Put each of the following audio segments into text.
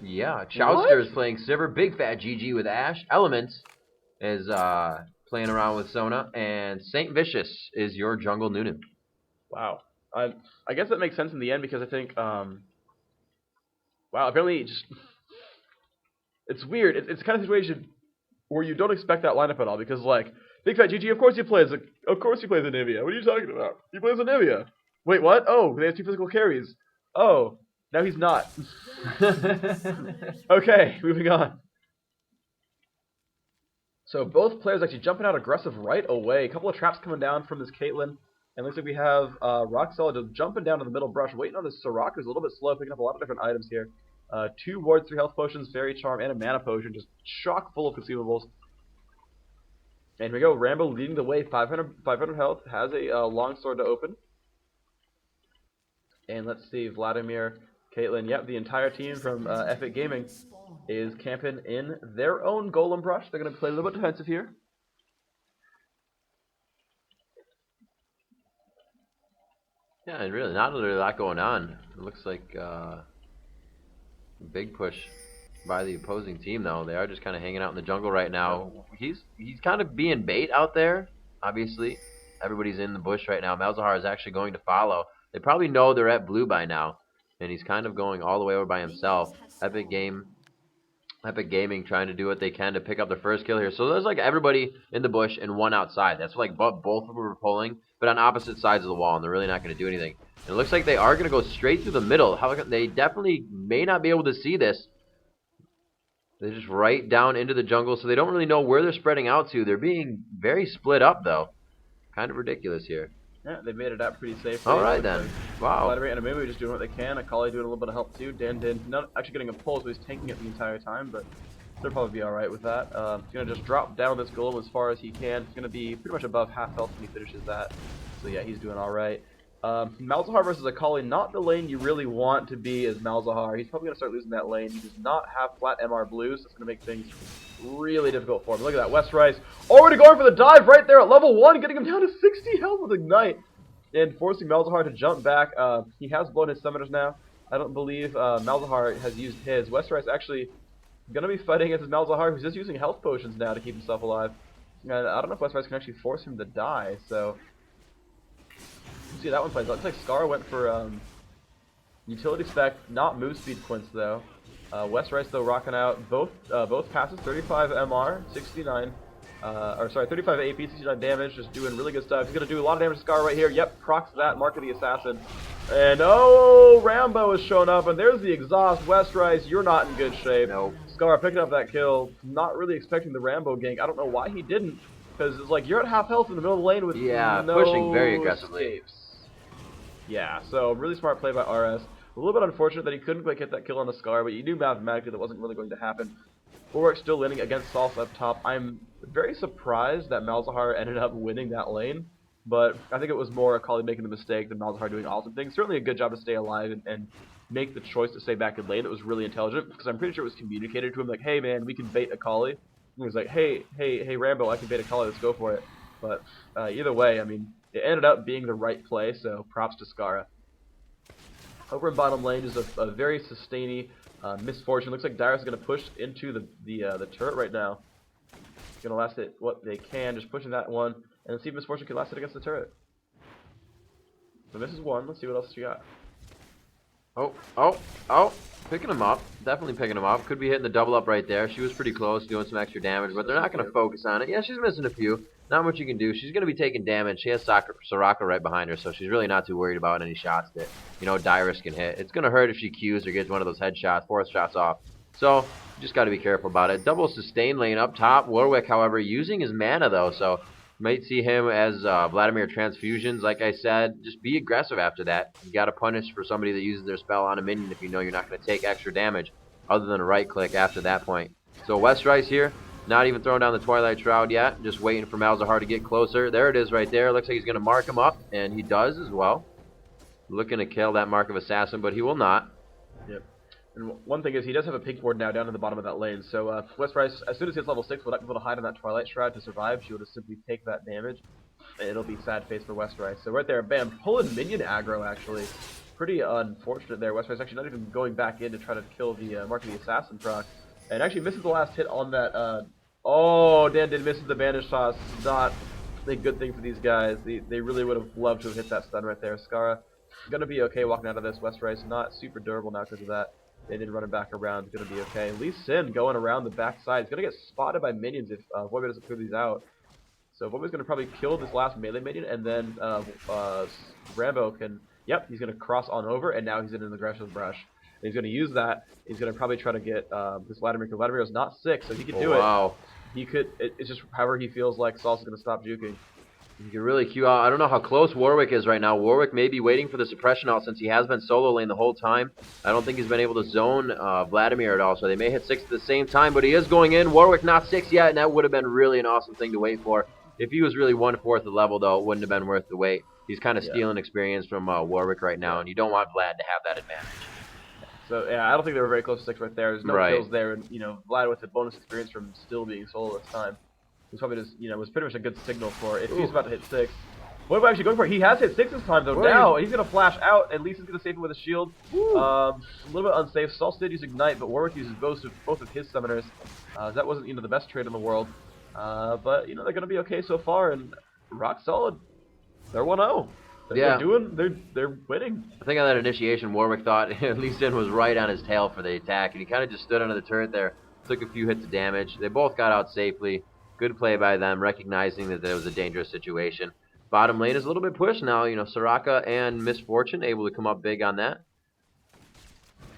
Yeah, Chowster is playing Sivir. Big Fat GG with Ashe. Elements is playing around with Sona. And Saint Vicious is your jungle Noonan. Wow. I guess that makes sense in the end because I think, wow, apparently it's weird. It's kind of a situation where you don't expect that lineup at all because, like, Big Fat GG, of course he plays Anivia. What are you talking about? He plays Anivia. Wait, what? Oh, they have 2 physical carries. Oh, now he's not. Okay, moving on. So both players actually jumping out aggressive right away. A couple of traps coming down from this Caitlyn. And looks like we have Rock Solid just jumping down to the middle brush, waiting on this Soraka, who's a little bit slow, picking up a lot of different items here. 2 wards, 3 health potions, Fairy Charm, and a mana potion, just chock full of consumables. And here we go, Rambo leading the way, 500 health, has a long sword to open. And let's see, Vladimir, Caitlyn, yep, the entire team from Epic Gaming is camping in their own Golem brush. They're going to play a little bit defensive here. Yeah, and really not really a lot going on. It looks like big push by the opposing team, though. They are just kind of hanging out in the jungle right now. He's kind of being bait out there, obviously. Everybody's in the bush right now. Malzahar is actually going to follow. They probably know they're at blue by now, and he's kind of going all the way over by himself. Epic Gaming trying to do what they can to pick up their first kill here. So there's like everybody in the bush and one outside. That's like both of them are pulling, but on opposite sides of the wall, and they're really not going to do anything. And it looks like they are going to go straight through the middle. They definitely may not be able to see this. They're just right down into the jungle, so they don't really know where they're spreading out to. They're being very split up, though. Kind of ridiculous here. Yeah, they made it out pretty safely. All right, then. Wow. Vladimir and Amumu just doing what they can. Akali doing a little bit of help, too. Dan not actually getting a pull, so he's tanking it the entire time, but they'll probably be all right with that. He's going to just drop down this golem as far as he can. He's going to be pretty much above half health when he finishes that. So, yeah, he's doing all right. Malzahar versus Akali, not the lane you really want to be as Malzahar. He's probably going to start losing that lane. He does not have flat MR blues, so it's going to make things really difficult for him. Look at that, West Rice already going for the dive right there at level 1, getting him down to 60 health with Ignite, and forcing Malzahar to jump back. He has blown his summoners now. I don't believe Malzahar has used his. West Rice actually going to be fighting against his Malzahar, who's just using health potions now to keep himself alive. And I don't know if West Rice can actually force him to die, so... See that one plays. Looks like Scar went for utility spec, not move speed quints though. West Rice though rocking out both passes, 35 MR, 69, or sorry, 35 AP, 69 damage, just doing really good stuff. He's gonna do a lot of damage to Scar right here. Yep, procs that, Mark of the Assassin, and oh, Rambo is showing up, and there's the exhaust. West Rice, you're not in good shape. Nope. Scar picking up that kill, not really expecting the Rambo gank. I don't know why he didn't, because it's like you're at half health in the middle of the lane with no pushing very aggressively. Escapes. Yeah, so really smart play by RS. A little bit unfortunate that he couldn't quite get that kill on the Scar, but you knew mathematically that wasn't really going to happen. Warwick still winning against Salsa up top. I'm very surprised that Malzahar ended up winning that lane, but I think it was more Akali making the mistake than Malzahar doing awesome things. Certainly a good job to stay alive and make the choice to stay back in lane. It was really intelligent, because I'm pretty sure it was communicated to him like, hey man, we can bait Akali. And he was like, hey Rambo, I can bait Akali, let's go for it. But either way, I mean, it ended up being the right play, so props to Skara. Over in bottom lane is a very sustainy misfortune. Looks like Darius is going to push into the turret right now. Going to last it what they can, just pushing that one, and see if misfortune can last it against the turret. So this is one. Let's see what else you got. Oh, picking him up. Definitely picking him up. Could be hitting the double up right there. She was pretty close, doing some extra damage, but they're not going to focus on it. Yeah, she's missing a few. Not much you can do. She's going to be taking damage. She has Soraka right behind her, so she's really not too worried about any shots that, Dyrus can hit. It's going to hurt if she Qs or gets one of those headshots, force shots off. So, you just got to be careful about it. Double sustain lane up top. Warwick, however, using his mana, though, so might see him as Vladimir transfusions. Like I said, just be aggressive after that. You got to punish for somebody that uses their spell on a minion if you know you're not going to take extra damage other than a right click after that point. So West Rice here, not even throwing down the Twilight Shroud yet, just waiting for Malzahar to get closer. There it is right there. Looks like he's going to mark him up, and he does as well. Looking to kill that Mark of Assassin, but he will not. Yep. And one thing is, he does have a pink ward now down in the bottom of that lane, so West Rice, as soon as he hits level 6, will not be able to hide on that Twilight Shroud to survive. She will just simply take that damage, and it'll be sad face for West Rice. So right there, bam, pulling minion aggro, actually. pretty unfortunate there. Westby's actually not even going back in to try to kill the Mark of the Assassin proc. And actually misses the last hit on that. Oh, Dan did misses the bandage toss. Not a good thing for these guys. They really would have loved to have hit that stun right there. Skara gonna be okay walking out of this. Westby's not super durable now because of that. They did run it back around. Gonna be okay. Lee Sin going around the backside. He's gonna get spotted by minions if Voidboy doesn't clear these out. So Voidboy's gonna probably kill this last melee minion, and then Rambo can. Yep, he's gonna cross on over, and now he's in an aggressive brush. And he's gonna use that. He's gonna probably try to get this Vladimir. Because Vladimir is not sick, so he could do it. Wow. He could. It's just however he feels like Saul's gonna stop juking. You can really queue out. I don't know how close Warwick is right now. Warwick may be waiting for the suppression out since he has been solo lane the whole time. I don't think he's been able to zone Vladimir at all, so they may hit 6 at the same time, but he is going in. Warwick not 6 yet, and that would have been really an awesome thing to wait for. If he was really 1/4 the level, though, it wouldn't have been worth the wait. He's kind of stealing experience from Warwick right now, and you don't want Vlad to have that advantage. So, yeah, I don't think they were very close to 6 right there. There's no kills there, and, Vlad with the bonus experience from still being solo this time. It's probably just, was pretty much a good signal for if he's about to hit 6. What am I actually going for? He has hit 6 this time, though. Now, he's going to flash out. At least he's going to save him with a shield. A little bit unsafe. Saul did use Ignite, but Warwick uses both of his summoners. That wasn't, the best trade in the world. But, they're going to be okay so far, and rock solid. They're 1-0. They're winning. I think on that initiation, Warwick thought Lee Sin was right on his tail for the attack, and he kind of just stood under the turret there, took a few hits of damage. They both got out safely. Good play by them, recognizing that it was a dangerous situation. Bottom lane is a little bit pushed now. Soraka and Misfortune able to come up big on that.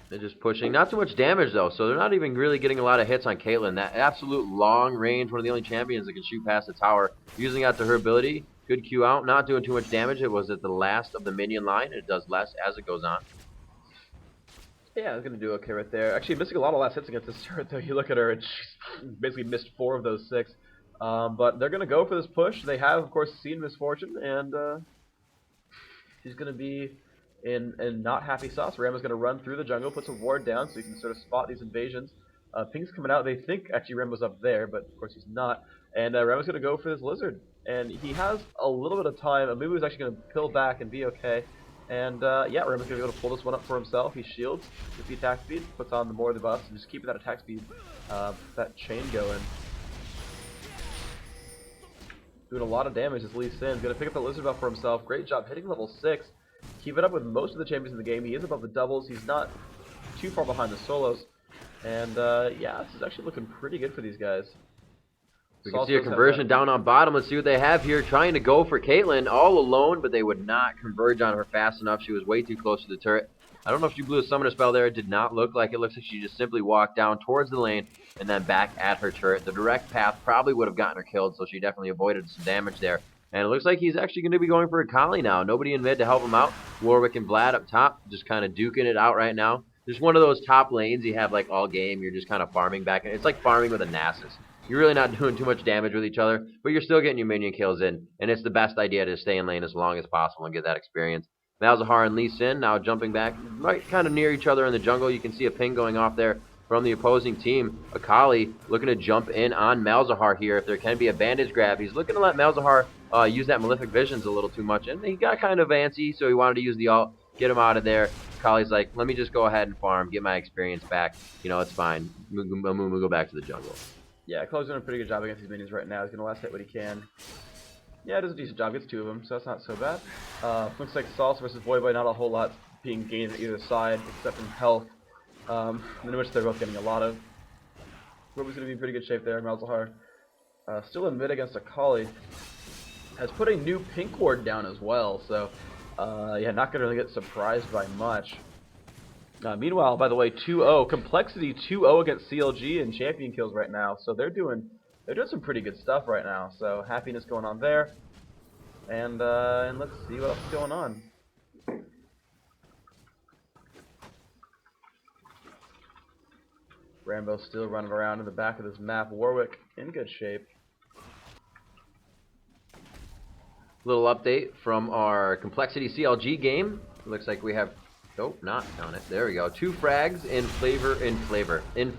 They're just pushing. Not too much damage, though, so they're not even really getting a lot of hits on Caitlyn. That absolute long range, one of the only champions that can shoot past the tower. Using that to her ability. Good Q out. Not doing too much damage. It was at the last of the minion line. It does less as it goes on. Yeah, it's going to do okay right there. Actually, missing a lot of last hits against this turret, though. You look at her, and she's basically missed 4 of those 6. But they're going to go for this push. They have, of course, seen Misfortune, and she's going to be in not happy sauce. Rambo's going to run through the jungle, puts a ward down so you can sort of spot these invasions. Ping's coming out. They think, actually, Rambo's up there, but of course he's not. And Rambo's going to go for this lizard. And he has a little bit of time. Amumu is actually going to pill back and be okay. And yeah, Rambo's going to be able to pull this one up for himself. He shields with the attack speed, puts on the more of the buffs, and just keeping that attack speed, that chain going. Doing a lot of damage as Lee Sin. Going to pick up the lizard buff for himself. Great job hitting level 6. Keep it up with most of the champions in the game. He is above the doubles. He's not too far behind the solos. And yeah, this is actually looking pretty good for these guys. We can see a conversion down on bottom. Let's see what they have here. Trying to go for Caitlyn all alone, but they would not converge on her fast enough. She was way too close to the turret. I don't know if she blew a summoner spell there. It did not look like it. Looks like she just simply walked down towards the lane and then back at her turret. The direct path probably would have gotten her killed, so she definitely avoided some damage there. And it looks like he's actually going to be going for Akali now. Nobody in mid to help him out. Warwick and Vlad up top, just kind of duking it out right now. Just one of those top lanes you have like all game. You're just kind of farming back. It's like farming with a Nasus. You're really not doing too much damage with each other, but you're still getting your minion kills in. And it's the best idea to stay in lane as long as possible and get that experience. Malzahar and Lee Sin now jumping back right kind of near each other in the jungle. You can see a ping going off there from the opposing team. Akali looking to jump in on Malzahar here if there can be a bandage grab. He's looking to let Malzahar use that Malefic Visions a little too much. And he got kind of antsy, so he wanted to use the ult, get him out of there. Akali's like, let me just go ahead and farm, get my experience back. It's fine. Amumu go back to the jungle. Yeah, Akali's doing a pretty good job against these minions right now. He's going to last hit what he can. Yeah, does a decent job. Gets 2 of them, so that's not so bad. Looks like Sauce versus Voidboy, not a whole lot being gained at either side, except in health, in which they're both getting a lot of. Voidboy's going to be in pretty good shape there. Malzahar still in mid against Akali. Has put a new pink ward down as well, so yeah, not going to really get surprised by much. Meanwhile, by the way, 2-0. Complexity 2-0 against CLG in champion kills right now, so they're doing some pretty good stuff right now. So happiness going on there, and let's see what else is going on. Rambo still running around in the back of this map. Warwick in good shape. Little update from our Complexity CLG game. Looks like we have. Nope, not on it. There we go. 2 frags in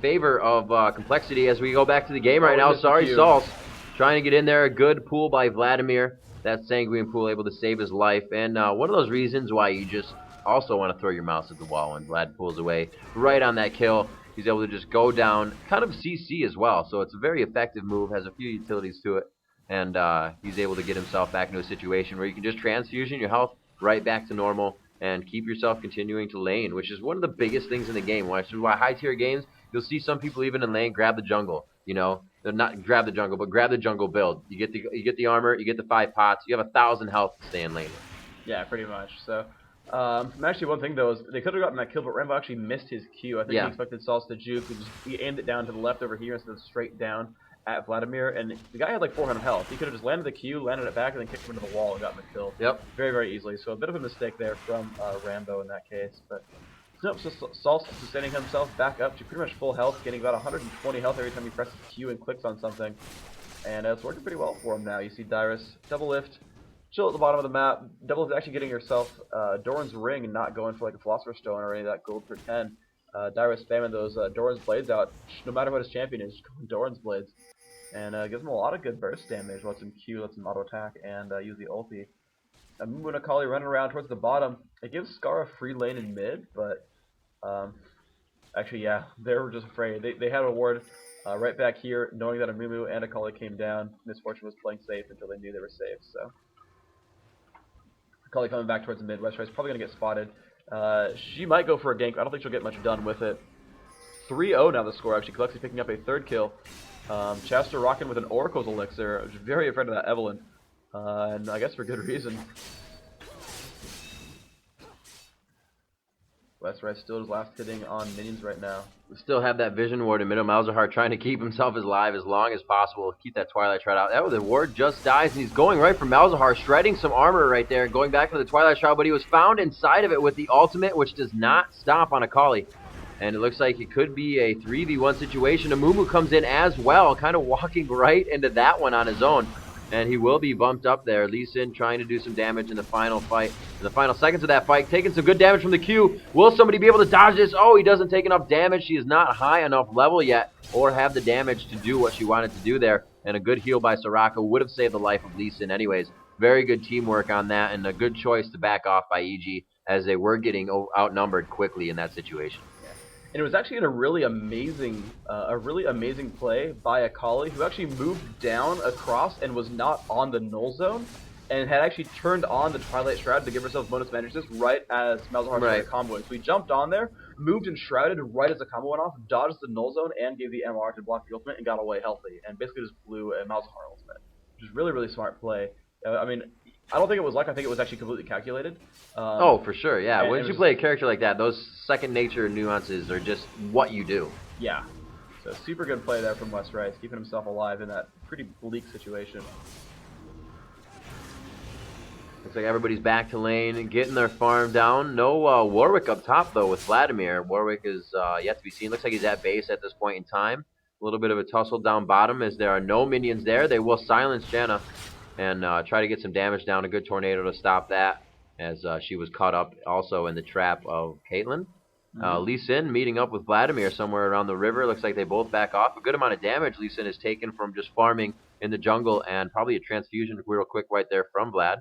favor of Complexity as we go back to the game right now. Sorry, Sauce trying to get in there. A good pull by Vladimir. That Sanguine pool able to save his life. And one of those reasons why you just also want to throw your mouse at the wall when Vlad pulls away right on that kill. He's able to just go down, kind of CC as well, so it's a very effective move, has a few utilities to it, and he's able to get himself back into a situation where you can just transfusion your health right back to normal and keep yourself continuing to lane, which is one of the biggest things in the game. Which is why high tier games, you'll see some people even in lane grab the jungle. You know, they're not grab the jungle, but grab the jungle build. You get the armor, you get the 5 pots, you have 1,000 health to stay in lane. Yeah, pretty much. So, actually, one thing though is they could have gotten that kill, but Rambo actually missed his Q. I think he expected Sauce to juke. He aimed it down to the left over here instead of straight down at Vladimir, and the guy had like 400 health. He could have just landed the Q, landed it back, and then kicked him into the wall and gotten the kill. Yep. Very, very easily. So a bit of a mistake there from Rambo in that case. But nope, so Sauce sustaining himself back up to pretty much full health, getting about 120 health every time he presses Q and clicks on something. And it's working pretty well for him now. You see Dyrus double lift, chill at the bottom of the map. Double lift actually getting yourself Doran's Ring and not going for like a Philosopher's Stone or any of that gold for 10. Dyrus spamming those Doran's Blades out. No matter what his champion is, just going Doran's Blades. And gives him a lot of good burst damage. Lets him Q, lets him auto attack, and use the ulti. Amumu and Akali running around towards the bottom. It gives Scar a free lane in mid, but actually, yeah, they were just afraid. They had a ward right back here, knowing that Amumu and Akali came down. Misfortune was playing safe until they knew they were safe. So Akali coming back towards the mid. West Rice probably going to get spotted. She might go for a gank. I don't think she'll get much done with it. 3-0 now the score, actually. Kalexi picking up a 3rd kill. Chester rocking with an Oracle's Elixir. I was very afraid of that Evelyn. And I guess for good reason. West Rice still is last hitting on minions right now. We still have that Vision Ward in middle. Malzahar trying to keep himself alive as long as possible. Keep that Twilight Shroud out. Oh, the ward just dies, and he's going right for Malzahar, shredding some armor right there, and going back for the Twilight Shroud, but he was found inside of it with the ultimate, which does not stop on Akali. And it looks like it could be a 3v1 situation. Amumu comes in as well, kind of walking right into that one on his own. And he will be bumped up there. Lee Sin trying to do some damage in the final fight. In the final seconds of that fight, taking some good damage from the Q. Will somebody be able to dodge this? Oh, he doesn't take enough damage. She is not high enough level yet, or have the damage to do what she wanted to do there. And a good heal by Soraka would have saved the life of Lee Sin anyways. Very good teamwork on that, and a good choice to back off by EG, as they were getting outnumbered quickly in that situation. And it was actually a really amazing play by Akali, who actually moved down across and was not on the null zone, and had actually turned on the Twilight Shroud to give herself bonus advantages right as Malzahar started comboing. So he jumped on there, moved and shrouded right as the combo went off, dodged the null zone, and gave the MR to block the ultimate, and got away healthy, and basically just blew a Malzahar ultimate, which is really, really smart play. I mean, I don't think it was luck. I think it was actually completely calculated. Oh, for sure, yeah. Once you play a character like that, those second nature nuances are just what you do. Yeah. So super good play there from West Rice, keeping himself alive in that pretty bleak situation. Looks like everybody's back to lane, getting their farm down. No Warwick up top, though, with Vladimir. Warwick is yet to be seen. Looks like he's at base at this point in time. A little bit of a tussle down bottom as there are no minions there. They will silence Janna and try to get some damage down. A good tornado to stop that, as she was caught up also in the trap of Caitlyn. Lee Sin meeting up with Vladimir somewhere around the river. Looks like they both back off. A good amount of damage Lee Sin has taken from just farming in the jungle, and probably a transfusion real quick right there from Vlad.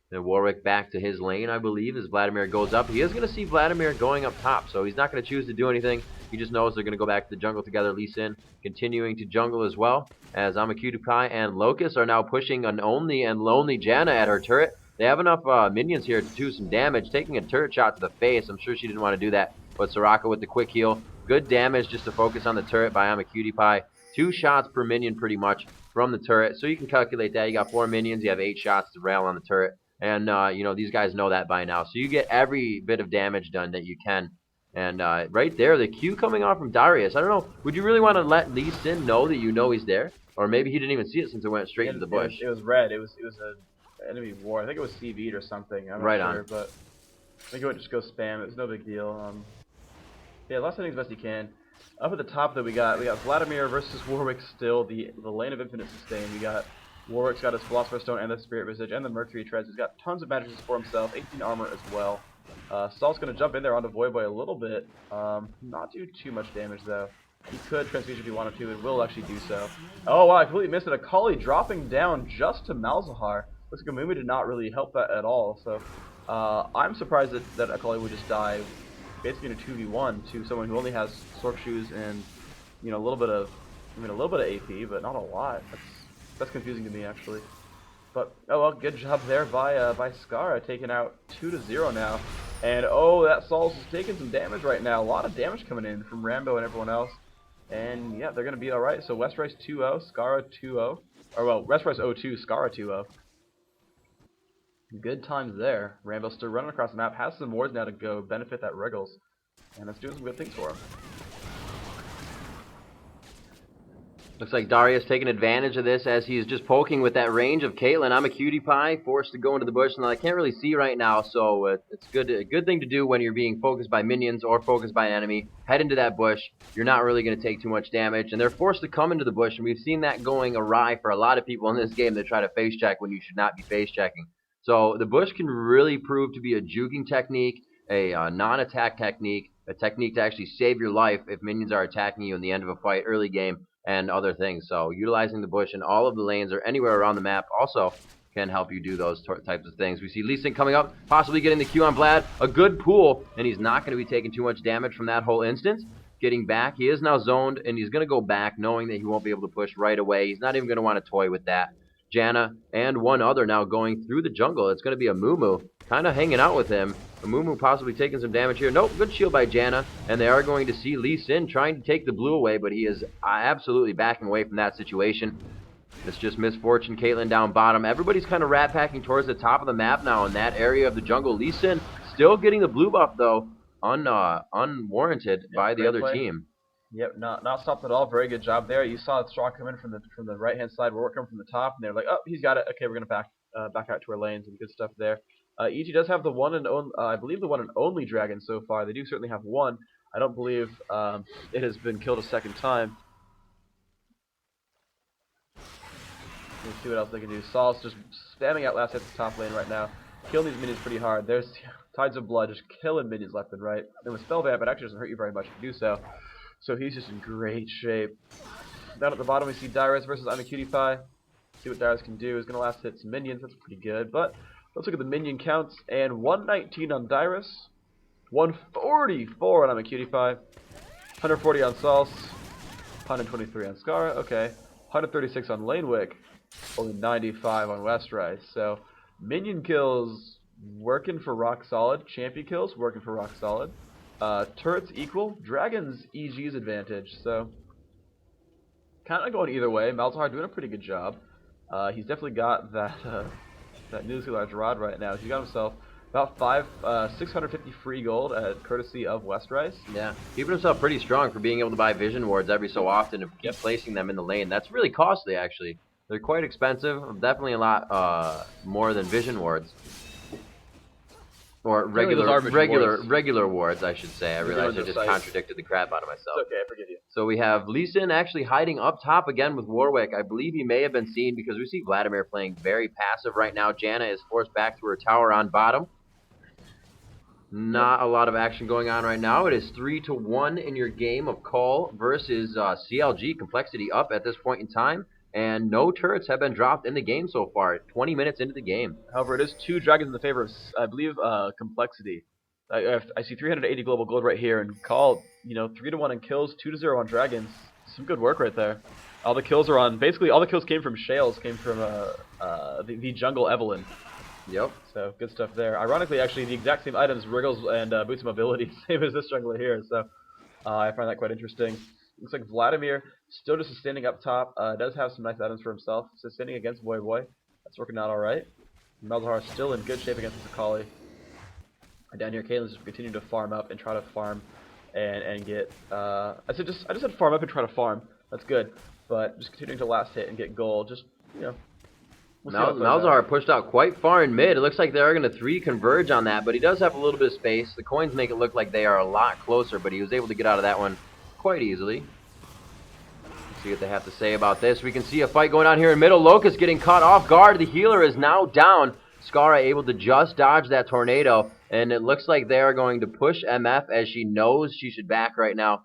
Then Warwick back to his lane, I believe, as Vladimir goes up. He is going to see Vladimir going up top, so he's not going to choose to do anything. He just knows they're going to go back to the jungle together. Lee Sin continuing to jungle as well, as Amakudukai and Locust are now pushing an only and lonely Janna at her turret. They have enough minions here to do some damage, taking a turret shot to the face. I'm sure she didn't want to do that, but Soraka with the quick heal. Good damage just to focus on the turret by Amakudukai. 2 shots per minion pretty much from the turret, so you can calculate that. You got 4 minions, you have 8 shots to rail on the turret. And, you know, these guys know that by now. So you get every bit of damage done that you can. And right there, the Q coming off from Darius. I don't know. Would you really want to let Lee Sin know that you know he's there? Or maybe he didn't even see it since it went straight into the bush. It was red. It was an enemy war. I think it was CV'd or something. I'm not sure, but I think it would just go spam. It was no big deal. Yeah, last hitting as best he can. Up at the top, though, we got Vladimir versus Warwick still. The lane of infinite sustain. We got Warwick's got his Philosopher's Stone and the Spirit Visage and the Mercury Treads. He's got tons of magic for himself, 18 armor as well. Saul's going to jump in there onto Voyboy a little bit. Not do too much damage, though. He could transfusion if he wanted to, and will actually do so. Oh, wow, I completely missed it. Akali dropping down just to Malzahar. Looks like Amumu did not really help that at all, so I'm surprised that Akali would just die basically in a 2v1 to someone who only has Sork shoes and a little bit of AP, but not a lot. That's confusing to me actually. But oh well, good job there by Skara, taking out 2-0 now. And oh, that Sol's is taking some damage right now. A lot of damage coming in from Rambo and everyone else. And yeah, they're gonna be all right. So Westrice 2-0, Skara 2-0, or well, Westrice 0-2, Skara 2-0. Good times there. Rambo's still running across the map, has some wards now to go benefit that Wriggles, and that's doing some good things for him. Looks like Darius taking advantage of this as he's just poking with that range of Caitlyn. I'm a cutie pie, forced to go into the bush, and I can't really see right now, so it's a good thing to do when you're being focused by minions or focused by an enemy. Head into that bush. You're not really going to take too much damage, and they're forced to come into the bush, and we've seen that going awry for a lot of people in this game that try to face check when you should not be face checking. So the bush can really prove to be a juking technique, a non-attack technique, a technique to actually save your life if minions are attacking you in the end of a fight, early game, and other things. So utilizing the bush in all of the lanes or anywhere around the map also can help you do those types of things. We see Lee Sin coming up, possibly getting the Q on Vlad. A good pool, and he's not going to be taking too much damage from that whole instance. Getting back, he is now zoned, and he's going to go back knowing that he won't be able to push right away. He's not even going to want to toy with that. Janna and one other now going through the jungle. It's going to be Amumu kind of hanging out with him. Amumu possibly taking some damage here. Nope, good shield by Janna. And they are going to see Lee Sin trying to take the blue away, but he is absolutely backing away from that situation. It's just misfortune. Caitlyn down bottom. Everybody's kind of rat packing towards the top of the map now in that area of the jungle. Lee Sin still getting the blue buff, though, unwarranted by the other team. Yep, not stopped at all. Very good job there. You saw the straw come in from the right hand side. We're coming from the top, and they're like, oh, he's got it. Okay, we're gonna back out to our lanes and good stuff there. EG does have the one and only, I believe the one and only dragon so far. They do certainly have one. I don't believe it has been killed a second time. Let's see what else they can do. Sol's just spamming out last hit the top lane right now, killing these minions pretty hard. There's Tides of Blood just killing minions left and right. And with Spell Vamp, it actually doesn't hurt you very much to do so. So he's just in great shape. Down at the bottom we see Darius versus I'm a Cutie Pie. See what Darius can do. He's going to last hit some minions. That's pretty good. But let's look at the minion counts. And 119 on Darius. 144 on I'm a Cutie Pie. 140 on Sauce. 123 on Skara. Okay. 136 on Lanewick. Only 95 on Westrice. So minion kills working for rock solid. Champion kills working for rock solid. Turrets equal. Dragon's EG's advantage, so kind of going either way. Malzahar doing a pretty good job. He's definitely got that nuclear large rod right now. He's got himself about 650 free gold at courtesy of Westrice. Yeah, keeping himself pretty strong for being able to buy vision wards every so often and keep placing them in the lane. That's really costly, actually. They're quite expensive. Definitely a lot more than vision wards. Or regular wards, I should say. I realized I just contradicted the crap out of myself. It's okay, I forgive you. So we have Lee Sin actually hiding up top again with Warwick. I believe he may have been seen because we see Vladimir playing very passive right now. Janna is forced back to her tower on bottom. Not a lot of action going on right now. It is 3-1 in your game of Call versus CLG. Complexity up at this point in time. And no turrets have been dropped in the game so far, 20 minutes into the game. However, it is 2 dragons in the favor of, I believe, Complexity. I see 380 global gold right here, and Call, 3-1 in kills, 2-0 on dragons. Some good work right there. All the kills are on, basically all the kills came from Shales, came from the jungle Evelyn. Yep. So, good stuff there. Ironically, actually, the exact same items, Wriggles and Boots of Mobility, same as this jungler here, so I find that quite interesting. Looks like Vladimir still just standing up top. Does have some nice items for himself. So standing against Boy. That's working out alright. Malzahar is still in good shape against this Akali. Down here, Caitlyn's just continuing to farm up and try to farm and get. I just said farm up and try to farm. That's good. But just continuing to last hit and get gold. Just we'll Malzahar pushed out quite far in mid. It looks like they are going to 3 converge on that, but he does have a little bit of space. The coins make it look like they are a lot closer, but he was able to get out of that one quite easily. Let's see what they have to say about this. We can see a fight going on here in middle. Locust getting caught off guard. The healer is now down. Skara able to just dodge that tornado, and it looks like they are going to push MF as she knows she should back right now.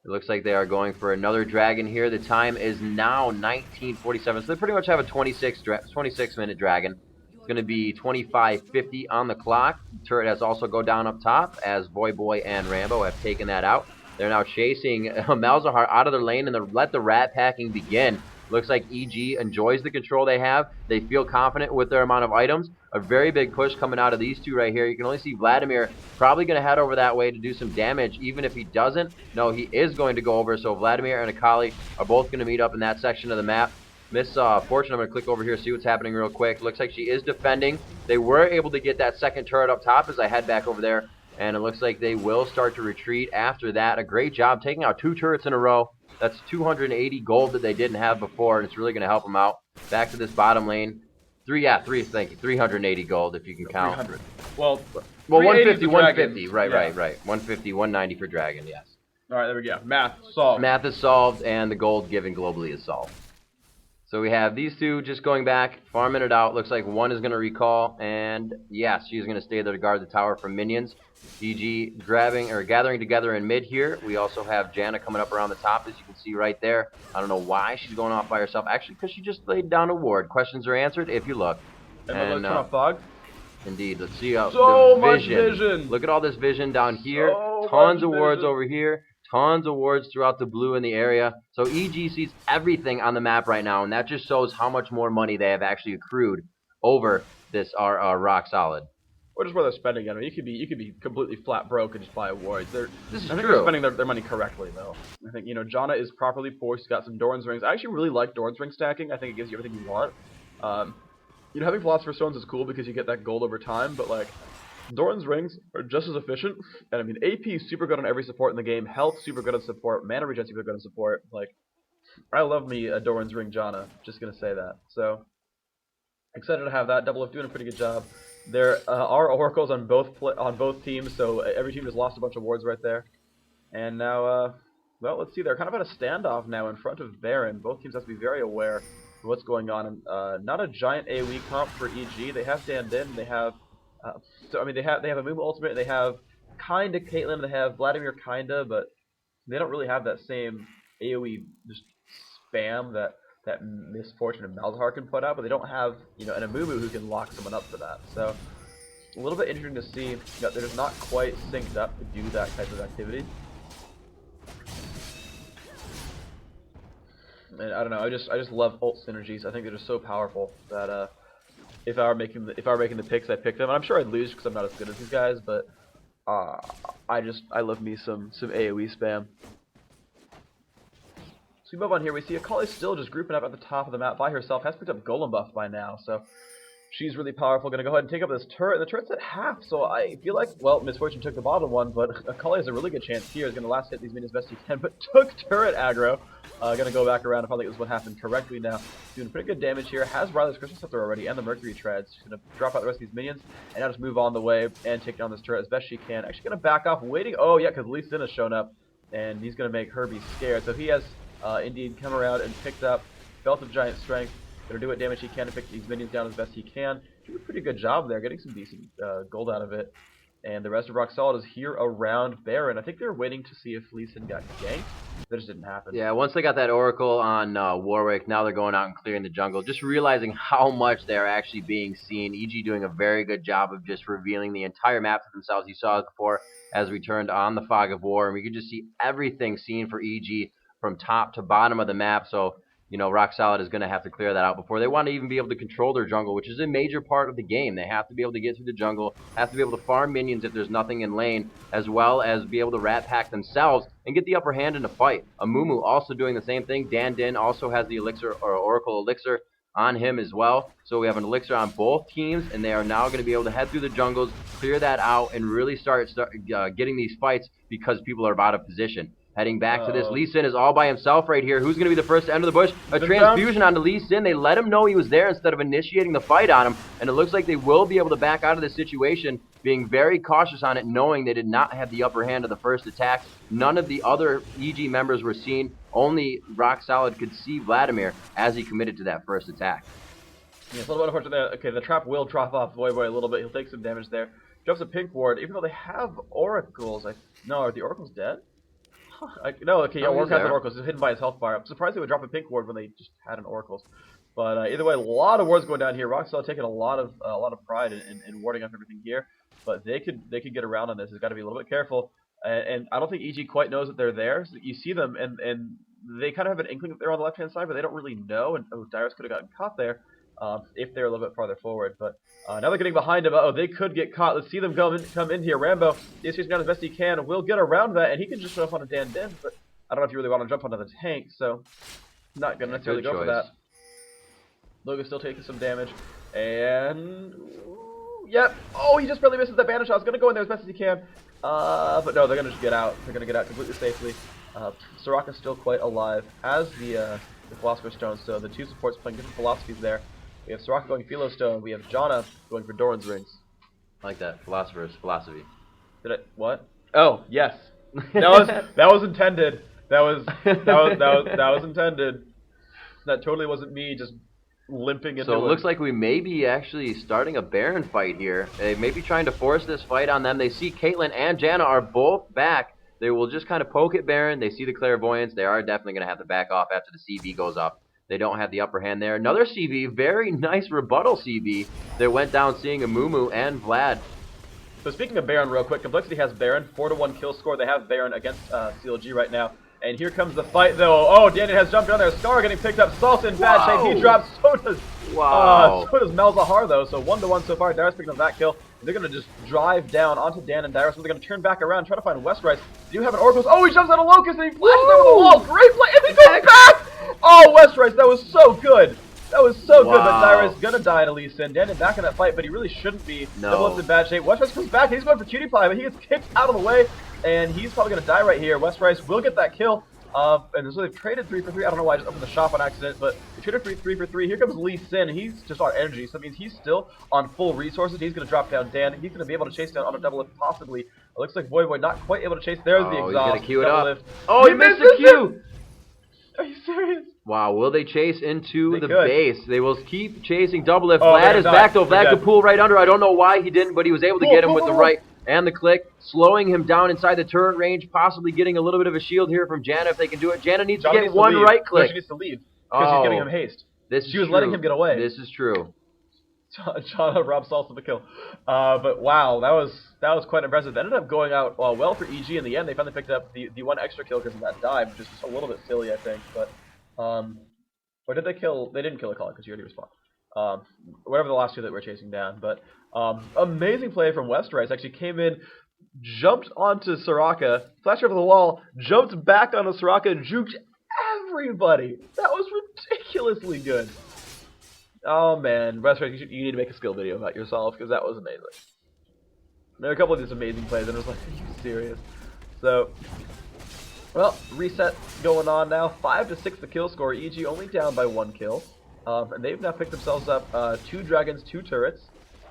It looks like they are going for another dragon here. The time is now 19:47, so they pretty much have a 26-minute dragon. It's going to be 25:50 on the clock. Turret has also go down up top as Boy and Rambo have taken that out. They're now chasing Malzahar out of their lane and let the rat packing begin. Looks like EG enjoys the control they have. They feel confident with their amount of items. A very big push coming out of these two right here. You can only see Vladimir probably going to head over that way to do some damage. Even if he doesn't, no, he is going to go over. So Vladimir and Akali are both going to meet up in that section of the map. Miss Fortune, I'm going to click over here, see what's happening real quick. Looks like she is defending. They were able to get that second turret up top as I head back over there. And it looks like they will start to retreat after that. A great job taking out 2 turrets in a row. That's 280 gold that they didn't have before, and it's really going to help them out. Back to this bottom lane. 380 gold if you can count. 300. Well 150, 150. Dragons. Right. Yeah. 150, 190 for Dragon, yes. All right, there we go. Math solved. Math is solved, and the gold given globally is solved. So we have these two just going back, farming it out. Looks like one is going to recall, and yes, she's going to stay there to guard the tower from minions. EG gathering together in mid here. We also have Janna coming up around the top, as you can see right there. I don't know why she's going off by herself. Actually, because she just laid down a ward. Questions are answered if you look. And turn off fog. Indeed. Let's see the much vision. Look at all this vision down here. So Tons much of wards vision. over here. Tons of wards throughout the blue in the area. So EG sees everything on the map right now, and that just shows how much more money they have actually accrued over this Rock Solid. Or just where they're spending it. I mean, you could be completely flat broke and just buy awards. This is I think true. they're spending their money correctly, though. I think, Janna is properly forced. She's got some Doran's rings. I actually really like Doran's ring stacking. I think it gives you everything you want. Having Philosopher's Stones is cool because you get that gold over time, but, like, Doran's rings are just as efficient. And, I mean, AP is super good on every support in the game. Health, super good on support. Mana regen, super good on support. Like, I love me a Doran's ring Janna. Just gonna say that. So, excited to have that. Double F doing a pretty good job. There are oracles on both teams, so every team just lost a bunch of wards right there. And now, well, let's see. They're kind of at a standoff now in front of Baron. Both teams have to be very aware of what's going on. Not a giant AoE comp for EG. They have Dan Din. They have, they have Amumu ultimate. They have kinda Caitlyn. They have Vladimir kinda, but they don't really have that same AoE just spam that Miss Fortune and Malzahar can put out, but they don't have, an Amumu who can lock someone up for that. So, a little bit interesting to see that they're just not quite synced up to do that type of activity. And I don't know, I just love ult synergies. I think they're just so powerful that if I were making the picks, I'd pick them. And I'm sure I'd lose because I'm not as good as these guys, but I love me some AoE spam. So we move on here. We see Akali still just grouping up at the top of the map by herself. Has picked up Golem buff by now, so she's really powerful. Going to go ahead and take up this turret. The turret's at half, so I feel like, well, Miss Fortune took the bottom one, but Akali has a really good chance here. Is going to last hit these minions best he can, but took turret aggro. Going to go back around and probably this is what happened correctly now. Doing pretty good damage here. Has Riley's Crystal Scepter already and the Mercury Treads. She's going to drop out the rest of these minions and now just move on the way and take down this turret as best she can. Actually going to back off, waiting. Oh, yeah, because Lee Sin has shown up, and he's going to make her be scared. So he has indeed come around and picked up Belt of Giant Strength. Gonna do what damage he can to pick these minions down as best he can. Do a pretty good job there, getting some decent gold out of it. And the rest of Rock Solid is here around Baron. I think they're waiting to see if Lee Sin got ganked. That just didn't happen. Yeah, once they got that Oracle on Warwick, now they're going out and clearing the jungle. Just realizing how much they're actually being seen. EG doing a very good job of just revealing the entire map to themselves. You saw it before as we turned on the Fog of War, and we could just see everything seen for EG from top to bottom of the map. So, Rock Solid is going to have to clear that out before they want to even be able to control their jungle, which is a major part of the game. They have to be able to get through the jungle, have to be able to farm minions if there's nothing in lane, as well as be able to rat pack themselves and get the upper hand in a fight. Amumu also doing the same thing. Dan Din also has the Elixir or Oracle Elixir on him as well. So we have an Elixir on both teams, and they are now going to be able to head through the jungles, clear that out, and really start getting these fights because people are out of position. Heading back to this, Lee Sin is all by himself right here. Who's going to be the first to enter the bush? A transfusion onto Lee Sin. They let him know he was there instead of initiating the fight on him, and it looks like they will be able to back out of this situation, being very cautious on it, knowing they did not have the upper hand of the first attack. None of the other EG members were seen. Only Rock Solid could see Vladimir as he committed to that first attack. Yeah, it's a little bit unfortunate there. Okay, the trap will drop off Boy a little bit. He'll take some damage there. Drops a pink ward, even though they have oracles. No, are the oracles dead? No, okay, yeah, Oh, he's Warwick has an there. Oracles. He's hidden by his health bar. I'm surprised they would drop a pink ward when they just had an Oracles. But either way, a lot of wards going down here. Rockstar taking a lot of pride in warding up everything here. But they could get around on this. They've got to be a little bit careful. And I don't think EG quite knows that they're there. So you see them, and they kind of have an inkling that they're on the left-hand side, but they don't really know. And Dyrus could have gotten caught there if they're a little bit farther forward. But now they're getting behind him. Oh, they could get caught. Let's see them come in here. Rambo is chasing down as best he can. Will get around that, and he can just jump on a Dan Din. But I don't know if you really want to jump onto the tank, so not going to necessarily go for that. Logan's still taking some damage. And yep. Oh, he just barely misses that bandage shot. I was going to go in there as best as he can. But no, they're going to just get out. They're going to get out completely safely. Soraka's still quite alive. Has the Philosopher's Stone, so the two supports playing different philosophies there. We have Soraka going Philo Stone. We have Janna going for Doran's Rings. I like that. Philosopher's philosophy. Did I? What? Oh, yes. That was intended. That was intended. That totally wasn't me just limping into it. So it looks like we may be actually starting a Baron fight here. They may be trying to force this fight on them. They see Caitlyn and Janna are both back. They will just kind of poke at Baron. They see the Clairvoyance. They are definitely going to have to back off after the CV goes up. They don't have the upper hand there. Another CV, very nice rebuttal CV that went down seeing Amumu and Vlad. So speaking of Baron real quick, Complexity has Baron, 4-1 kill score. They have Baron against CLG right now. And here comes the fight, though. Oh, Daniel has jumped down there. Scar getting picked up. Salsa in bad shape. He drops. So does Malzahar, though. So 1-1 so far. Dyrus picking up that kill. They're going to just drive down onto Dan and Dyrus. So they're going to turn back around, try to find Westrice. They do have an Oracles. Oh, he jumps on a Locust and he flashes over the wall. Great play. And he goes back. Oh, Westrice, that was so good. That was so good, but Dyrus gonna die to Lee Sin. Dan back in that fight, but he really shouldn't be. Double up's in bad shape. Westrice comes back. He's going for Cutie Pie, but he gets kicked out of the way, and he's probably gonna die right here. Westrice will get that kill. And so they've traded 3 for 3. I don't know why I just opened the shop on accident, but they traded 3 for 3. Here comes Lee Sin. He's just on energy, so that means he's still on full resources. He's going to drop down Dan. He's going to be able to chase down on a double lift, possibly. It looks like Void not quite able to chase. There's the exhaust. He's going to queue it up. Lift. Oh, he missed the queue! Are you serious? Wow, will they chase into the base? They will keep chasing double lift. Oh, Vlad is back, though. Vlad dead. could pull right under. I don't know why he didn't, but he was able to get him with the right and the click, slowing him down inside the turret range, possibly getting a little bit of a shield here from Janna if they can do it. Janna needs to get one right click. No, she needs to leave because he's giving him haste. She was letting him get away. This is true. Janna robbed Salsa the kill. But wow, that was quite impressive. They ended up going out well for EG in the end. They finally picked up the one extra kill because of that dive, which is just a little bit silly, I think. But or did they kill? They didn't kill Akali because she already respawned. Whatever the last two that we're chasing down. But amazing play from Westrice. Actually came in, jumped onto Soraka, flashed over the wall, jumped back onto Soraka, and juked everybody. That was ridiculously good. Oh man, Westrice, you need to make a skill video about yourself because that was amazing. There are a couple of these amazing plays, and I was like, are you serious? So, well, reset going on now. 5-6 the kill score. EG only down by 1 kill. And they've now picked themselves up 2 dragons, 2 turrets.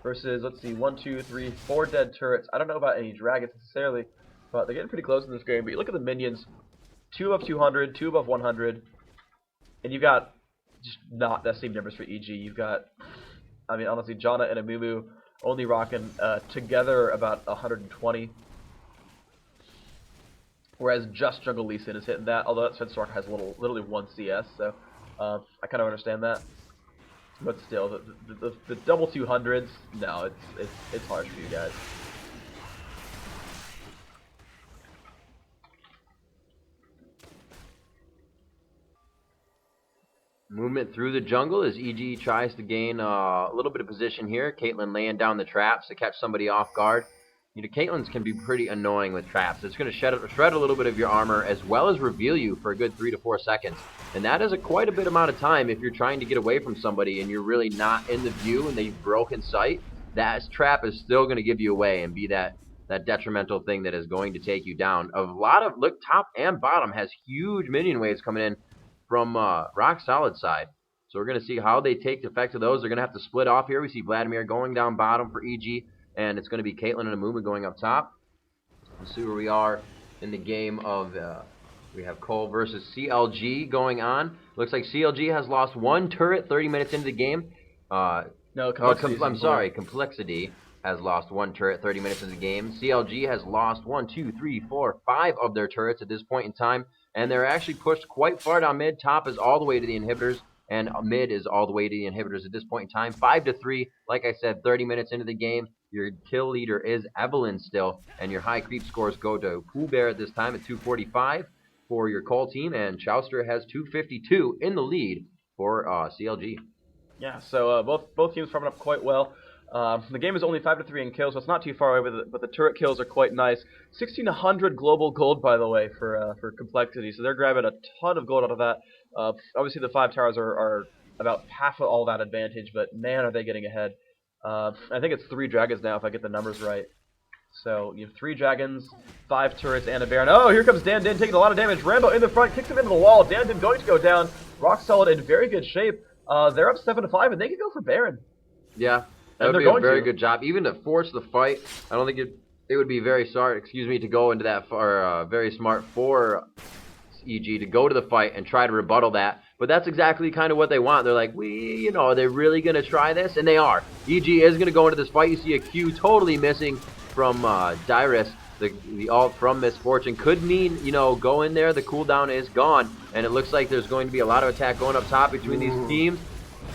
Versus, let's see, 1, 2, 3, 4 dead turrets. I don't know about any dragons necessarily, but they're getting pretty close in this game. But you look at the minions, 2 above 200, 2 above 100. And you've got just not the same numbers for EG. You've got, I mean, honestly, Janna and Amumu only rocking together about 120. Whereas just Jungle Lee Sin is hitting that, although that said Soraka has literally 1 CS, so I kind of understand that. But still, the double 200s, no, it's harsh for you guys. Movement through the jungle as EG tries to gain a little bit of position here. Caitlyn laying down the traps to catch somebody off guard. You know, Caitlyn's can be pretty annoying with traps. It's going to shred a little bit of your armor as well as reveal you for a good 3 to 4 seconds. And that is quite a bit amount of time if you're trying to get away from somebody and you're really not in the view and they've broken sight. That trap is still going to give you away and be that detrimental thing that is going to take you down. A lot of, look, top and bottom has huge minion waves coming in from Rock Solid side. So we're going to see how they take the effect of those. They're going to have to split off here. We see Vladimir going down bottom for EG. And it's going to be Caitlyn and Amumu going up top. Let's see where we are in the game of, we have Cole versus CLG going on. Looks like CLG has lost 1 turret 30 minutes into the game. No, Complexity. I'm sorry, Complexity. has lost 1 turret 30 minutes into the game. CLG has lost 1, 2, 3, 4, 5 of their turrets at this point in time, and they're actually pushed quite far down mid. Top is all the way to the inhibitors, and mid is all the way to the inhibitors at this point in time. 5-3, like I said, 30 minutes into the game. Your kill leader is Evelyn still, and your high creep scores go to Pooh Bear at this time at 245 for your Cole team, and Chowster has 252 in the lead for CLG. Yeah, so both teams farming up quite well. The game is only 5-3 in kills, so it's not too far away, but the turret kills are quite nice. 1,600 global gold, by the way, for complexity, so they're grabbing a ton of gold out of that. Obviously, the 5 towers are about half of all that advantage, but man, are they getting ahead. I think it's 3 dragons now, if I get the numbers right. So you have 3 dragons, 5 turrets, and a Baron. Oh, here comes Dan Din taking a lot of damage. Rambo in the front, kicks him into the wall. Dan Din going to go down. Rock solid in very good shape. They're up 7-5, and they can go for Baron. Yeah. That would be a very good job. Even to force the fight, I don't think it would be very smart, to go into that very smart for EG to go to the fight and try to rebuttal that. But that's exactly kind of what they want. They're like, are they really going to try this? And they are. EG is going to go into this fight. You see a Q totally missing from Dyrus. The ult from Misfortune could mean, go in there. The cooldown is gone. And it looks like there's going to be a lot of attack going up top between these teams.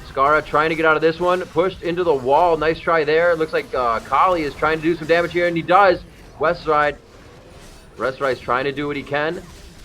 Skara trying to get out of this one, pushed into the wall. Nice try there. Looks like Akali is trying to do some damage here, and he does. Westride's trying to do what he can.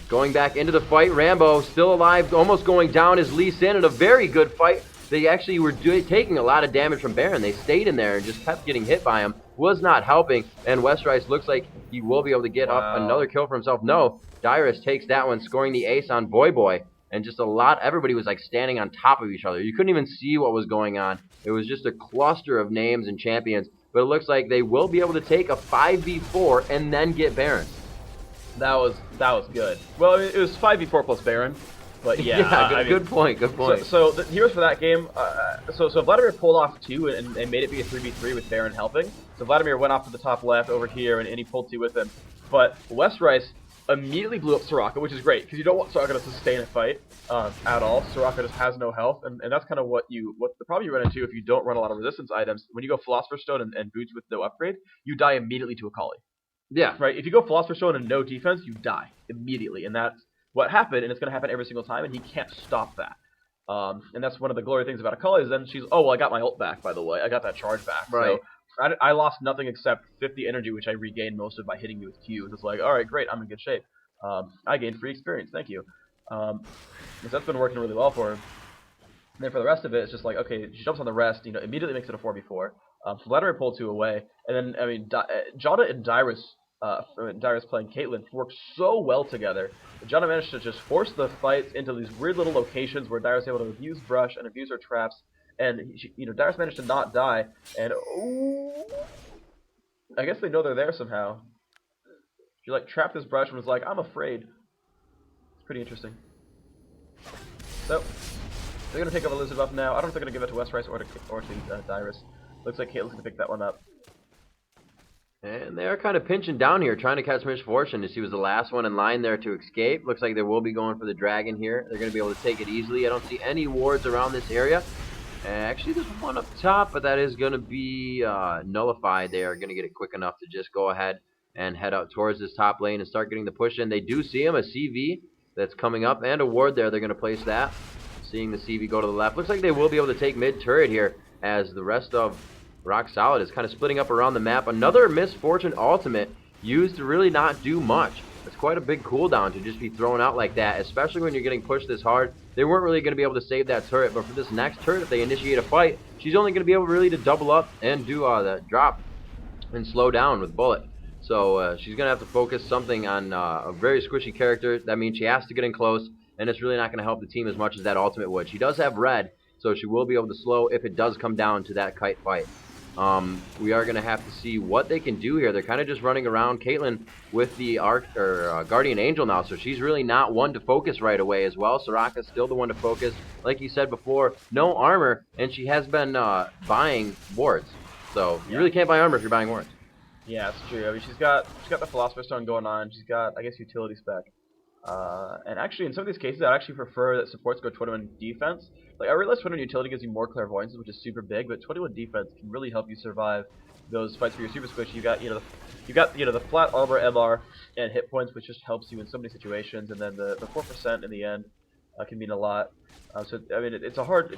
Going back into the fight. Rambo still alive, almost going down as Lee Sin in a very good fight. They actually were taking a lot of damage from Baron. They stayed in there and just kept getting hit by him. Was not helping, and Westrice looks like he will be able to get up another kill for himself. No, Dyrus takes that one, scoring the ace on Boy Boy. And just everybody was like standing on top of each other. You couldn't even see what was going on. It was just a cluster of names and champions. But it looks like they will be able to take a 5v4 and then get Baron. That was good. Well, it was 5v4 plus Baron. But yeah, good point. So the heroes for that game, so Vladimir pulled off 2 and made it be a 3v3 with Baron helping. So Vladimir went off to the top left over here and he pulled 2 with him. But Westrice immediately blew up Soraka, which is great because you don't want Soraka to sustain a fight at all. Soraka just has no health, and that's kind of what the problem you run into if you don't run a lot of resistance items. When you go Philosopher's Stone and boots with no upgrade, you die immediately to Akali. Yeah. Right. If you go Philosopher's Stone and no defense, you die immediately, and that's what happened, and it's going to happen every single time, and he can't stop that. And that's one of the glory things about Akali is then she's, oh, well, I got my ult back, by the way. I got that charge back. Right. So I lost nothing except 50 energy, which I regained most of by hitting you with Qs. It's like, all right, great, I'm in good shape. I gained free experience, thank you. Because that's been working really well for her. And then for the rest of it, it's just like, okay, she jumps on the rest, immediately makes it a 4v4. Vladimir pulled 2 away, and then, Janna and Dyrus playing Caitlyn work so well together. Janna managed to just force the fights into these weird little locations where Dyrus is able to abuse Brush and abuse her traps, and Dyrus managed to not die, and I guess they know they're there somehow. She trapped this Brush and was like, I'm afraid. It's pretty interesting. So they're gonna take over Lizard buff now. I don't know if they're gonna give it to Westrice or to Dyrus. Looks like Caitlyn's gonna pick that one up. And they're kind of pinching down here, trying to catch Misfortune. She was the last one in line there to escape. Looks like they will be going for the dragon here. They're going to be able to take it easily. I don't see any wards around this area. Actually, there's one up top, but that is going to be nullified. They are going to get it quick enough to just go ahead and head out towards this top lane and start getting the push in. They do see him, a CV that's coming up, and a ward there. They're going to place that. Seeing the CV go to the left. Looks like they will be able to take mid turret here as the rest of Rock Solid is kind of splitting up around the map. Another Misfortune ultimate used to really not do much. It's quite a big cooldown to just be thrown out like that, especially when you're getting pushed this hard. They weren't really going to be able to save that turret, but for this next turret, if they initiate a fight, she's only going to be able really to double up and do the drop and slow down with bullet. So she's going to have to focus something on a very squishy character. That means she has to get in close, and it's really not going to help the team as much as that ultimate would. She does have red, so she will be able to slow if it does come down to that kite fight. We are going to have to see what they can do here. They're kind of just running around Caitlyn with the Guardian Angel now, so she's really not one to focus right away as well. Soraka's still the one to focus. Like you said before, no armor, and she has been buying wards. So you really can't buy armor if you're buying wards. Yeah, it's true. I mean, she's got the Philosopher's Stone going on. She's got, I guess, utility spec. And actually, in some of these cases, I actually prefer that supports go 21 defense. Like, I realize 21 utility gives you more clairvoyance, which is super big, but 21 defense can really help you survive those fights for your super squish. You got the flat armor, MR, and hit points, which just helps you in so many situations, and then the 4% in the end can mean a lot. So I mean, it's a hard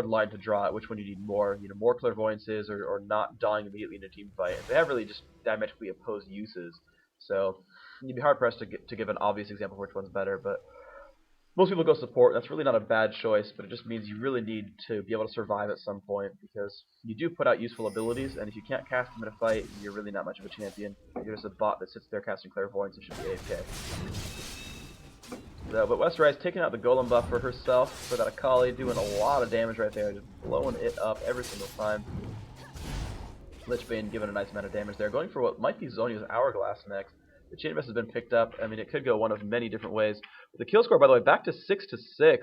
line to draw at which one you need more. More clairvoyances or not dying immediately in a team fight. They have really just diametrically opposed uses. So you'd be hard pressed to give an obvious example of which one's better, but most people go support. That's really not a bad choice, but it just means you really need to be able to survive at some point, because you do put out useful abilities, and if you can't cast them in a fight, you're really not much of a champion. You're just a bot that sits there casting clairvoyance and should be AFK. So, but Westride's taking out the golem buff for herself, for that Akali, doing a lot of damage right there, just blowing it up every single time. Lichbane giving a nice amount of damage there, going for what might be Zhonya's Hourglass next. The chain mess has been picked up. I mean, it could go one of many different ways. But the kill score, by the way, back to 6-6.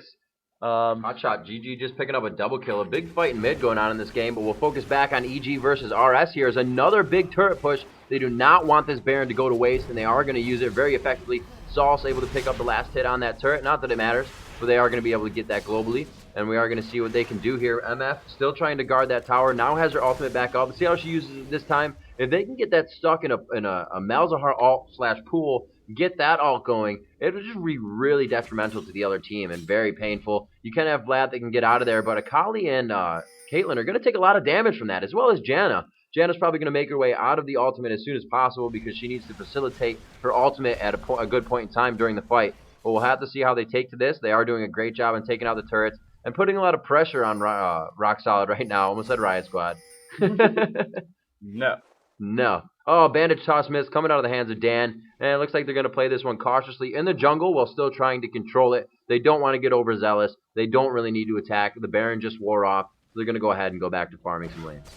Hotshot GG just picking up a double kill. A big fight in mid going on in this game, but we'll focus back on EG versus RS here. Is another big turret push. They do not want this Baron to go to waste, and they are going to use it very effectively. Zal's able to pick up the last hit on that turret. Not that it matters, but they are going to be able to get that globally. And we are going to see what they can do here. MF still trying to guard that tower. Now has her ultimate back up. See how she uses it this time. If they can get that stuck in a Malzahar ult / pool, get that ult going, it would just be really detrimental to the other team and very painful. You can have Vlad that can get out of there, but Akali and Caitlyn are going to take a lot of damage from that, as well as Janna. Janna's probably going to make her way out of the ultimate as soon as possible because she needs to facilitate her ultimate at a good point in time during the fight. But we'll have to see how they take to this. They are doing a great job in taking out the turrets and putting a lot of pressure on Rock Solid right now. Almost said Riot Squad. No. Oh, bandage toss miss coming out of the hands of Dan. And it looks like they're going to play this one cautiously in the jungle while still trying to control it. They don't want to get overzealous. They don't really need to attack. The Baron just wore off. So they're going to go ahead and go back to farming some lanes.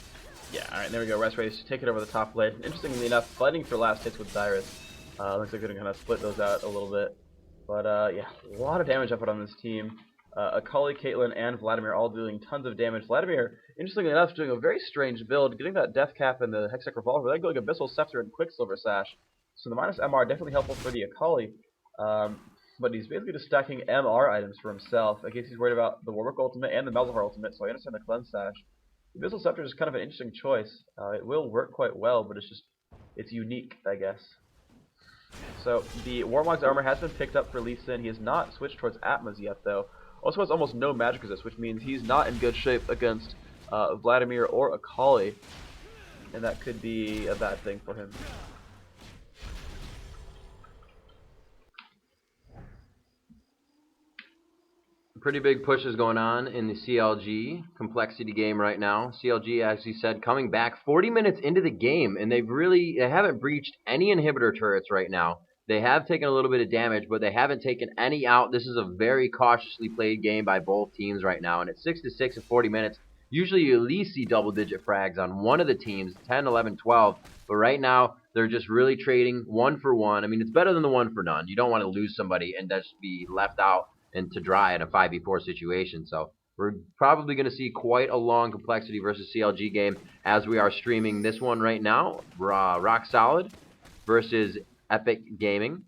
Yeah, alright, there we go. Rest Race take it over the top lane. Interestingly enough, fighting for last hits with Dyrus. Looks like they're going to kind of split those out a little bit. But yeah, a lot of damage I put on this team. Akali, Caitlyn, and Vladimir all doing tons of damage. Vladimir, interestingly enough, doing a very strange build, getting that Death Cap and the Hextech Revolver, then going Abyssal Scepter and Quicksilver Sash. So the minus MR definitely helpful for the Akali, but he's basically just stacking MR items for himself. I guess he's worried about the Warwick ultimate and the Malzahar ultimate, so I understand the Cleanse Sash. The Abyssal Scepter is kind of an interesting choice. It will work quite well, but it's unique, I guess. So the Warmog's armor has been picked up for Lee Sin. He has not switched towards Atmas yet, though. Also has almost no magic resist, which means he's not in good shape against Vladimir or Akali, and that could be a bad thing for him. Pretty big pushes going on in the CLG complexity game right now. CLG, as you said, coming back 40 minutes into the game, and they haven't breached any inhibitor turrets right now. They have taken a little bit of damage, but they haven't taken any out. This is a very cautiously played game by both teams right now, and at 6-6 in 40 minutes, usually you at least see double-digit frags on one of the teams, 10, 11, 12, but right now they're just really trading one for one. I mean, it's better than the one for none. You don't want to lose somebody and just be left out and to dry in a 5v4 situation. So we're probably going to see quite a long complexity versus CLG game as we are streaming this one right now. Rock Solid versus Epic Gaming.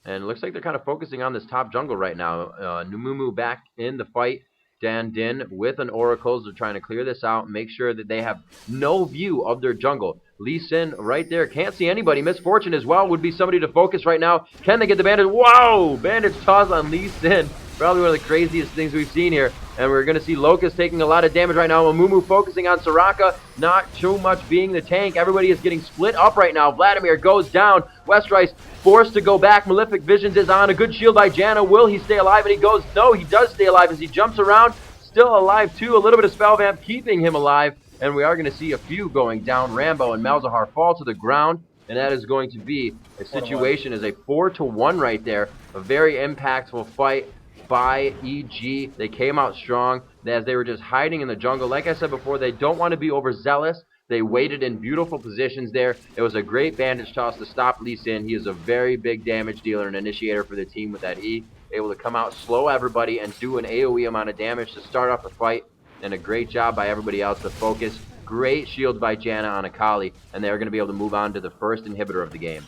And it looks like they're kind of focusing on this top jungle right now. Amumu back in the fight. Dan Din with an Oracles. They're trying to clear this out and make sure that they have no view of their jungle. Lee Sin right there. Can't see anybody. Misfortune as well would be somebody to focus right now. Can they get the bandage? Wow! Bandage toss on Lee Sin. Probably one of the craziest things we've seen here. And we're going to see Locust taking a lot of damage right now. Amumu focusing on Soraka. Not too much being the tank. Everybody is getting split up right now. Vladimir goes down. Westrice forced to go back. Malefic Visions is on. A good shield by Janna. Will he stay alive? And he goes, no, he does stay alive as he jumps around. Still alive too. A little bit of spell vamp keeping him alive. And we are going to see a few going down. Rambo and Malzahar fall to the ground. And that is going to be a situation as a 4-1 right there. A very impactful fight by EG. They came out strong as they were just hiding in the jungle. Like I said before, they don't want to be overzealous. They waited in beautiful positions there. It was a great bandage toss to stop Lee Sin. He is a very big damage dealer and initiator for the team with that E. Able to come out, slow everybody, and do an AoE amount of damage to start off the fight. And a great job by everybody else to focus. Great shield by Janna on Akali. And they're going to be able to move on to the first inhibitor of the game.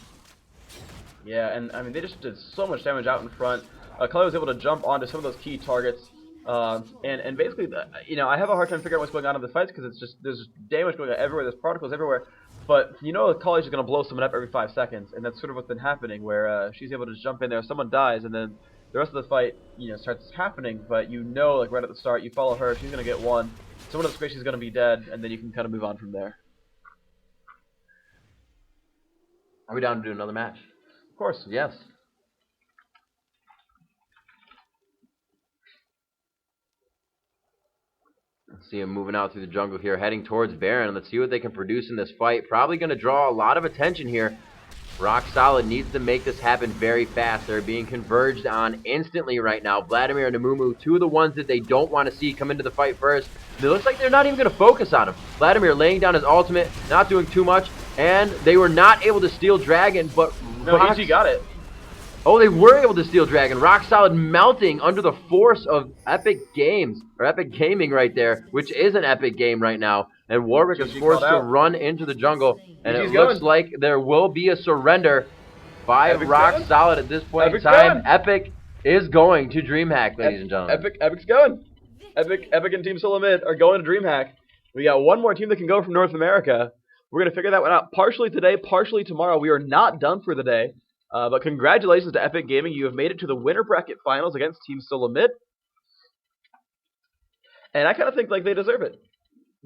Yeah, and I mean they just did so much damage out in front. Akali was able to jump onto some of those key targets, and basically, I have a hard time figuring out what's going on in the fights because it's just there's damage going on everywhere, there's particles everywhere. But Akali's just gonna blow someone up every 5 seconds, and that's sort of what's been happening, where she's able to jump in there, someone dies, and then the rest of the fight, starts happening. But like right at the start, you follow her, she's gonna get one, someone else she's gonna be dead, and then you can kind of move on from there. Are we down to do another match? Of course. Yes. Let's see him moving out through the jungle here, heading towards Baron. Let's see what they can produce in this fight. Probably going to draw a lot of attention here. Rock Solid needs to make this happen very fast. They're being converged on instantly right now. Vladimir and Amumu, two of the ones that they don't want to see come into the fight first. It looks like they're not even going to focus on him. Vladimir laying down his ultimate, not doing too much, and they were not able to steal Dragon, but no, EG got it. Oh, they were able to steal Dragon. Rock Solid melting under the force of Epic Games, or Epic Gaming right there, which is an Epic game right now. And Warwick is forced to run into the jungle, and it looks like there will be a surrender by Rock Solid at this point in time. Epic is going to Dreamhack, ladies and gentlemen. Epic's going. Epic and Team Solamid are going to Dreamhack. We got one more team that can go from North America. We're going to figure that one out partially today, partially tomorrow. We are not done for the day. But congratulations to Epic Gaming. You have made it to the winner bracket finals against Team Solamid. And I kind of think like they deserve it.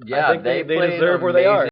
Yeah, I think they deserve where they are.